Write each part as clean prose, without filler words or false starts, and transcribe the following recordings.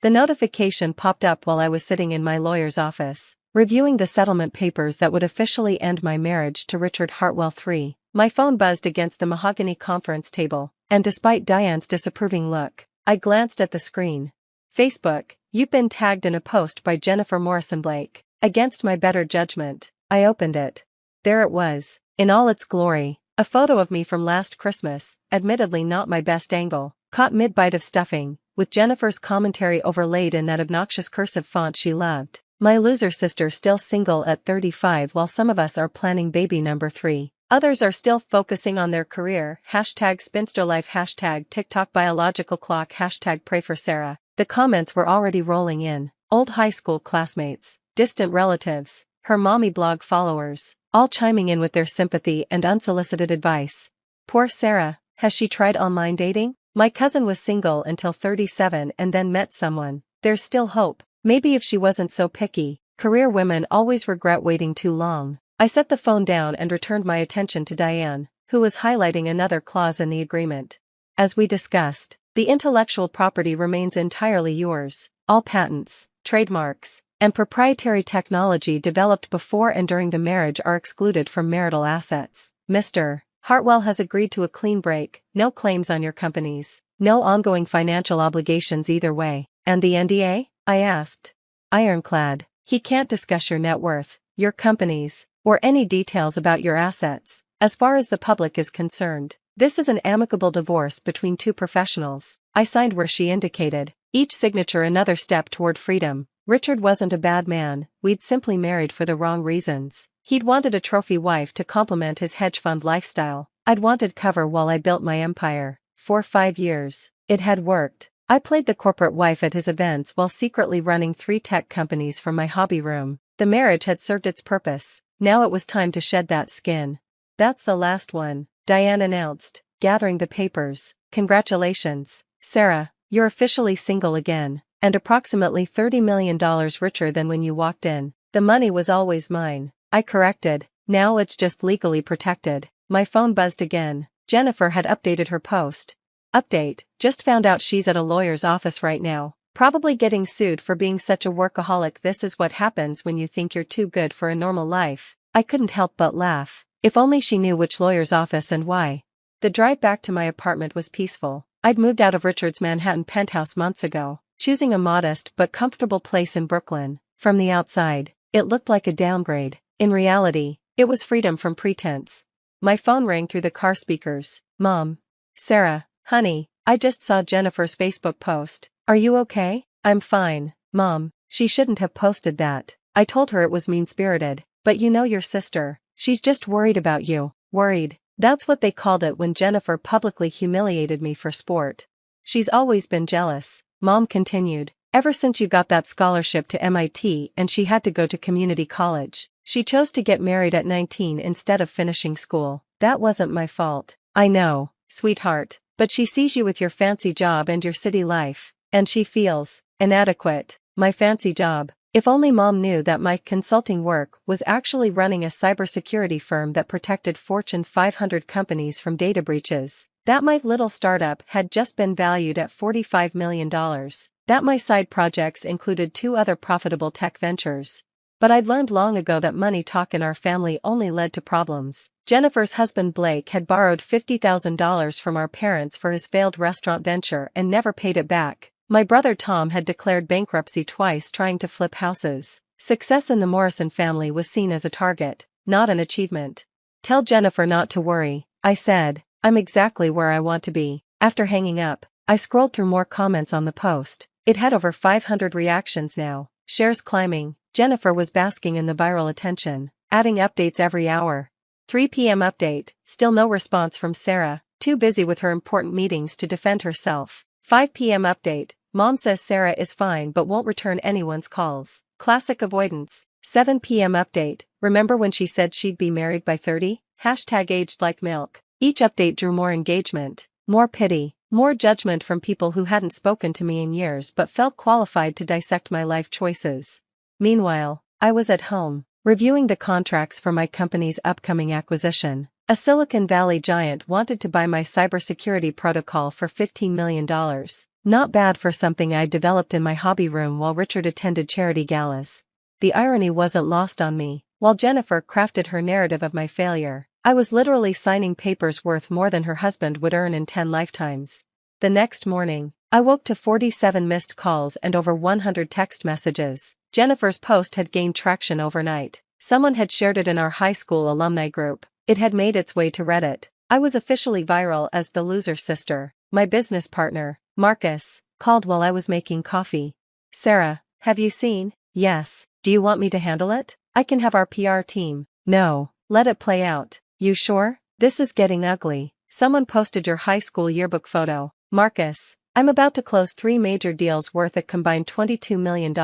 The notification popped up while I was sitting in my lawyer's office, reviewing the settlement papers that would officially end my marriage to Richard Hartwell III. My phone buzzed against the mahogany conference table, and despite Diane's disapproving look, I glanced at the screen. Facebook, you've been tagged in a post by Jennifer Morrison Blake. Against my better judgment, I opened it. There it was, in all its glory, a photo of me from last Christmas, admittedly not my best angle, caught mid-bite of stuffing, with Jennifer's commentary overlaid in that obnoxious cursive font she loved. My loser sister still single at 35 while some of us are planning baby number 3. Others are still focusing on their career, #spinsterlife, #TikTok biological clock, #pray for Sarah. The comments were already rolling in, old high school classmates, distant relatives, her mommy blog followers, all chiming in with their sympathy and unsolicited advice. Poor Sarah, has she tried online dating? My cousin was single until 37 and then met someone. There's still hope. Maybe if she wasn't so picky. Career women always regret waiting too long. I set the phone down and returned my attention to Diane, who was highlighting another clause in the agreement. As we discussed, the intellectual property remains entirely yours. All patents, trademarks, and proprietary technology developed before and during the marriage are excluded from marital assets. Mr. Hartwell has agreed to a clean break, no claims on your companies, no ongoing financial obligations either way. And the NDA? I asked. Ironclad. He can't discuss your net worth, your companies, or any details about your assets, as far as the public is concerned. This is an amicable divorce between two professionals. I signed where she indicated, each signature another step toward freedom. Richard wasn't a bad man, we'd simply married for the wrong reasons. He'd wanted a trophy wife to complement his hedge fund lifestyle. I'd wanted cover while I built my empire. For 5 years, it had worked. I played the corporate wife at his events while secretly running 3 tech companies from my hobby room. The marriage had served its purpose. Now it was time to shed that skin. That's the last one, Diane announced, gathering the papers. Congratulations, Sarah, you're officially single again, and approximately $30 million richer than when you walked in. The money was always mine, I corrected. Now it's just legally protected. My phone buzzed again. Jennifer had updated her post. Update, just found out she's at a lawyer's office right now, probably getting sued for being such a workaholic. This is what happens when you think you're too good for a normal life. I couldn't help but laugh. If only she knew which lawyer's office and why. The drive back to my apartment was peaceful. I'd moved out of Richard's Manhattan penthouse months ago, choosing a modest but comfortable place in Brooklyn. From the outside, it looked like a downgrade. In reality, it was freedom from pretense. My phone rang through the car speakers. Mom. Sarah. Honey, I just saw Jennifer's Facebook post. Are you okay? I'm fine, Mom. She shouldn't have posted that. I told her it was mean-spirited. But you know your sister. She's just worried about you. Worried. That's what they called it when Jennifer publicly humiliated me for sport. She's always been jealous, Mom continued, ever since you got that scholarship to MIT and she had to go to community college. She chose to get married at 19 instead of finishing school. That wasn't my fault. I know, sweetheart. But she sees you with your fancy job and your city life, and she feels inadequate. My fancy job. If only Mom knew that my consulting work was actually running a cybersecurity firm that protected Fortune 500 companies from data breaches. That my little startup had just been valued at $45 million. That my side projects included 2 other profitable tech ventures. But I'd learned long ago that money talk in our family only led to problems. Jennifer's husband Blake had borrowed $50,000 from our parents for his failed restaurant venture and never paid it back. My brother Tom had declared bankruptcy twice trying to flip houses. Success in the Morrison family was seen as a target, not an achievement. Tell Jennifer not to worry, I said. I'm exactly where I want to be. After hanging up, I scrolled through more comments on the post. It had over 500 reactions now, shares climbing. Jennifer was basking in the viral attention, adding updates every hour. 3 p.m. update, still no response from Sarah, too busy with her important meetings to defend herself. 5 p.m. update, Mom says Sarah is fine but won't return anyone's calls. Classic avoidance. 7 p.m. update, remember when she said she'd be married by 30? #aged like milk. Each update drew more engagement, more pity, more judgment from people who hadn't spoken to me in years but felt qualified to dissect my life choices. Meanwhile, I was at home, reviewing the contracts for my company's upcoming acquisition. A Silicon Valley giant wanted to buy my cybersecurity protocol for $15 million. Not bad for something I developed in my hobby room while Richard attended charity galas. The irony wasn't lost on me. While Jennifer crafted her narrative of my failure, I was literally signing papers worth more than her husband would earn in 10 lifetimes. The next morning, I woke to 47 missed calls and over 100 text messages. Jennifer's post had gained traction overnight. Someone had shared it in our high school alumni group. It had made its way to Reddit. I was officially viral as the loser sister. My business partner, Marcus, called while I was making coffee. "Sarah, have you seen?" "Yes. Do you want me to handle it?" "I can have our PR team." "No, let it play out." "You sure? This is getting ugly." "Someone posted your high school yearbook photo." "Marcus, I'm about to close 3 major deals worth a combined $22 million.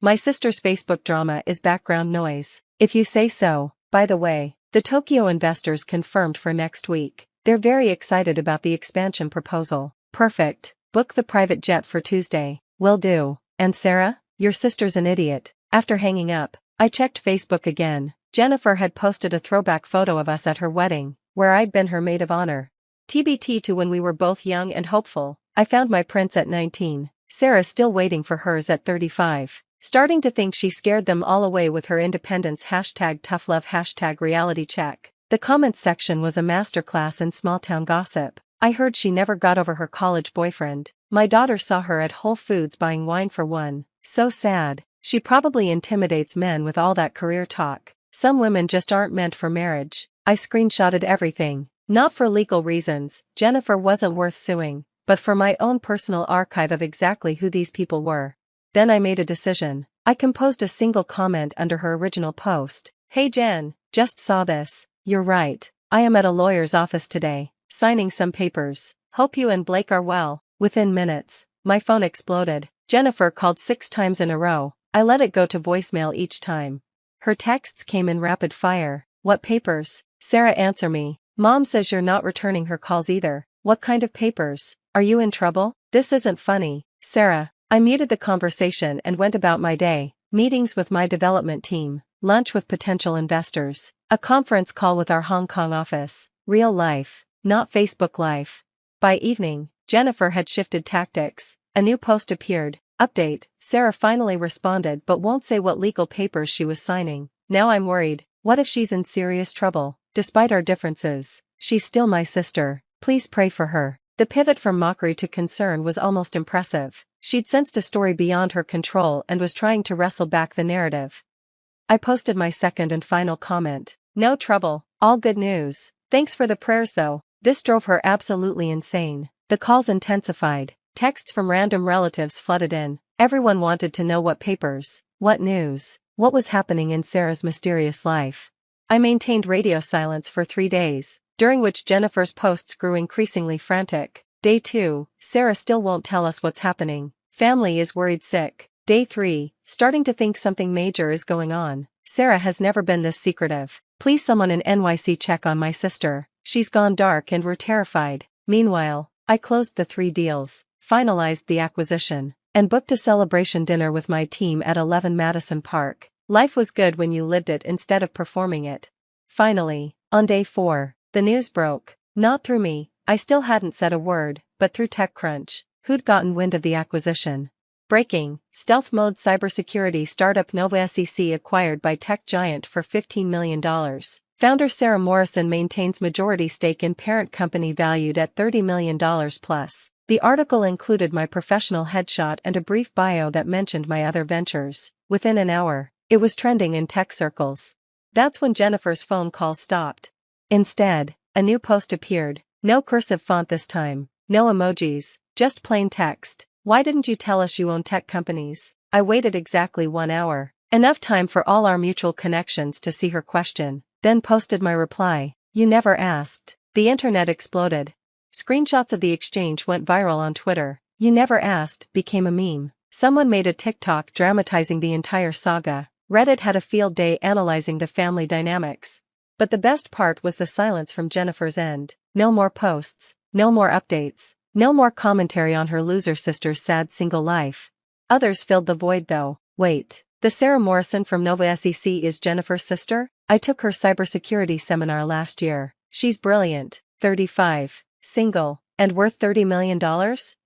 My sister's Facebook drama is background noise." "If you say so." "By the way, the Tokyo investors confirmed for next week. They're very excited about the expansion proposal." "Perfect. Book the private jet for Tuesday." "Will do." "And Sarah, your sister's an idiot." After hanging up, I checked Facebook again. Jennifer had posted a throwback photo of us at her wedding, where I'd been her maid of honor. TBT to when we were both young and hopeful. I found my prince at 19. Sarah's still waiting for hers at 35. Starting to think she scared them all away with her independence #toughlove #reality check. The comments section was a masterclass in small-town gossip. I heard she never got over her college boyfriend. My daughter saw her at Whole Foods buying wine for one. So sad. She probably intimidates men with all that career talk. Some women just aren't meant for marriage. I screenshotted everything. Not for legal reasons, Jennifer wasn't worth suing, but for my own personal archive of exactly who these people were. Then I made a decision. I composed a single comment under her original post. "Hey Jen, just saw this. You're right. I am at a lawyer's office today, signing some papers. Hope you and Blake are well." Within minutes, my phone exploded. Jennifer called 6 times in a row. I let it go to voicemail each time. Her texts came in rapid fire. "What papers?" "Sarah, answer me. Mom says you're not returning her calls either." "What kind of papers? Are you in trouble?" "This isn't funny." "Sarah." I muted the conversation and went about my day. Meetings with my development team, lunch with potential investors, a conference call with our Hong Kong office. Real life, not Facebook life. By evening, Jennifer had shifted tactics. A new post appeared. Update: Sarah finally responded but won't say what legal papers she was signing. Now I'm worried. What if she's in serious trouble? Despite our differences, she's still my sister. Please pray for her. The pivot from mockery to concern was almost impressive. She'd sensed a story beyond her control and was trying to wrestle back the narrative. I posted my second and final comment. "No trouble, all good news. Thanks for the prayers though." This drove her absolutely insane. The calls intensified. Texts from random relatives flooded in. Everyone wanted to know what papers, what news, what was happening in Sarah's mysterious life. I maintained radio silence for 3 days, during which Jennifer's posts grew increasingly frantic. Day 2, Sarah still won't tell us what's happening. Family is worried sick. Day 3, starting to think something major is going on. Sarah has never been this secretive. Please someone in NYC check on my sister. She's gone dark and we're terrified. Meanwhile, I closed the 3 deals, finalized the acquisition, and booked a celebration dinner with my team at 11 Madison Park. Life was good when you lived it instead of performing it. Finally, on day 4, the news broke. Not through me, I still hadn't said a word, but through TechCrunch, who'd gotten wind of the acquisition. Breaking: stealth mode cybersecurity startup Nova SEC acquired by tech giant for $15 million. Founder Sarah Morrison maintains majority stake in parent company valued at $30 million plus. The article included my professional headshot and a brief bio that mentioned my other ventures. Within an hour, it was trending in tech circles. That's when Jennifer's phone calls stopped. Instead, a new post appeared. No cursive font this time, no emojis, just plain text. "Why didn't you tell us you own tech companies?" I waited exactly 1 hour, enough time for all our mutual connections to see her question, then posted my reply. "You never asked." The internet exploded. Screenshots of the exchange went viral on Twitter. "You never asked" became a meme. Someone made a TikTok dramatizing the entire saga. Reddit had a field day analyzing the family dynamics. But the best part was the silence from Jennifer's end. No more posts, no more updates, no more commentary on her loser sister's sad single life. Others filled the void though. Wait, the Sarah Morrison from Nova SEC is Jennifer's sister? I took her cybersecurity seminar last year. She's brilliant, 35, single, and worth $30 million?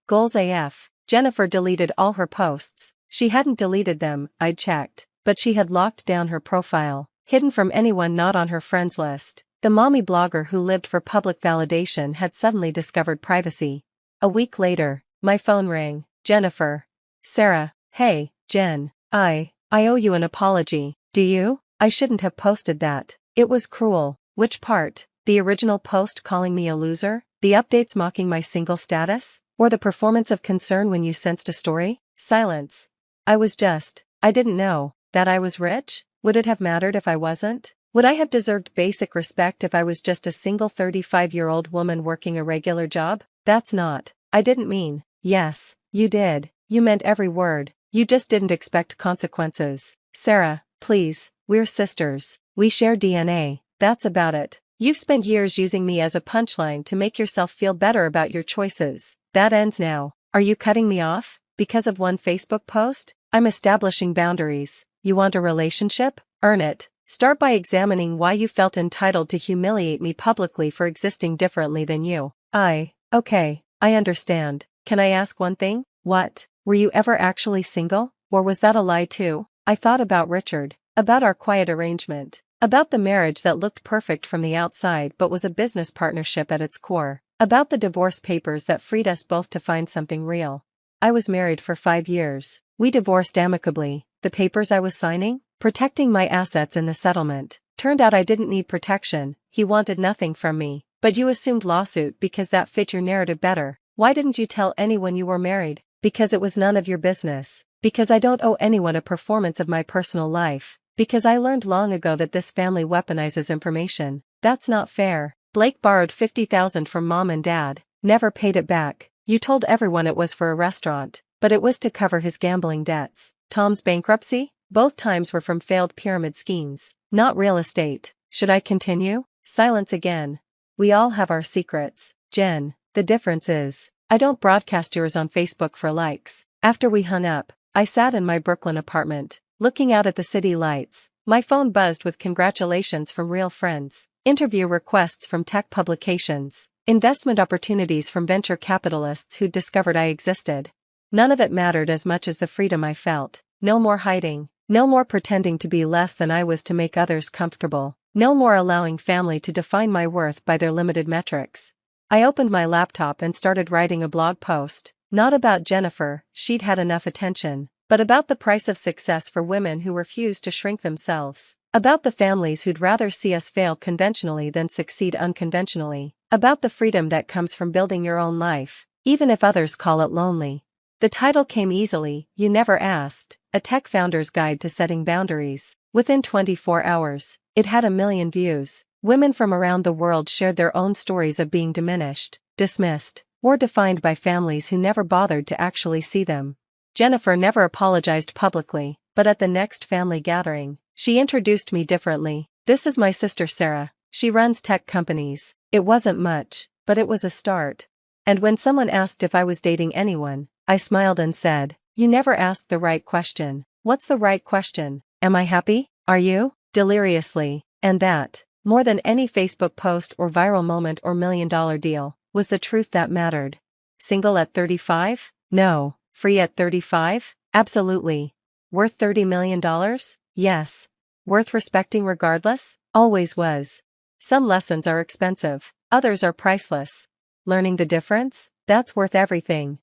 Goals AF. Jennifer deleted all her posts. She hadn't deleted them, I'd checked, but she had locked down her profile, hidden from anyone not on her friends list. The mommy blogger who lived for public validation had suddenly discovered privacy. A week later, my phone rang. Jennifer. Sarah. Hey, Jen. I owe you an apology. Do you? I shouldn't have posted that. It was cruel. Which part? The original post calling me a loser? The updates mocking my single status? Or the performance of concern when you sensed a story? Silence. I didn't know that I was rich? Would it have mattered if I wasn't? Would I have deserved basic respect if I was just a single 35-year-old woman working a regular job? That's not. I didn't mean. Yes, you did. You meant every word. You just didn't expect consequences. Sarah, please, we're sisters. We share DNA. That's about it. You've spent years using me as a punchline to make yourself feel better about your choices. That ends now. Are you cutting me off? Because of one Facebook post? I'm establishing boundaries. You want a relationship? Earn it. Start by examining why you felt entitled to humiliate me publicly for existing differently than you. Okay, I understand. Can I ask one thing? What? Were you ever actually single? Or was that a lie too? I thought about Richard, about our quiet arrangement, about the marriage that looked perfect from the outside but was a business partnership at its core, about the divorce papers that freed us both to find something real. I was married for 5 years. We divorced amicably. The papers I was signing? Protecting my assets in the settlement. Turned out I didn't need protection. He wanted nothing from me. But you assumed lawsuit because that fit your narrative better. Why didn't you tell anyone you were married? Because it was none of your business. Because I don't owe anyone a performance of my personal life. Because I learned long ago that this family weaponizes information. That's not fair. Blake borrowed $50,000 from mom and dad. Never paid it back. You told everyone it was for a restaurant. But it was to cover his gambling debts. Tom's bankruptcy? Both times were from failed pyramid schemes, not real estate. Should I continue? Silence again. We all have our secrets, Jen. The difference is, I don't broadcast yours on Facebook for likes. After we hung up, I sat in my Brooklyn apartment, looking out at the city lights. My phone buzzed with congratulations from real friends, interview requests from tech publications, investment opportunities from venture capitalists who'd discovered I existed. None of it mattered as much as the freedom I felt. No more hiding. No more pretending to be less than I was to make others comfortable. No more allowing family to define my worth by their limited metrics. I opened my laptop and started writing a blog post. Not about Jennifer, she'd had enough attention. But about the price of success for women who refuse to shrink themselves. About the families who'd rather see us fail conventionally than succeed unconventionally. About the freedom that comes from building your own life, even if others call it lonely. The title came easily. You never asked. A tech founder's guide to setting boundaries. Within 24 hours, it had 1 million views. Women from around the world shared their own stories of being diminished, dismissed, or defined by families who never bothered to actually see them. Jennifer never apologized publicly, but at the next family gathering, she introduced me differently. This is my sister Sarah. She runs tech companies. It wasn't much, but it was a start. And when someone asked if I was dating anyone, I smiled and said, "You never asked the right question." What's the right question? Am I happy? Are you? Deliriously. And that, more than any Facebook post or viral moment or $1 million deal, was the truth that mattered. Single at 35? No. Free at 35? Absolutely. Worth $30 million? Yes. Worth respecting regardless? Always was. Some lessons are expensive. Others are priceless. Learning the difference? That's worth everything.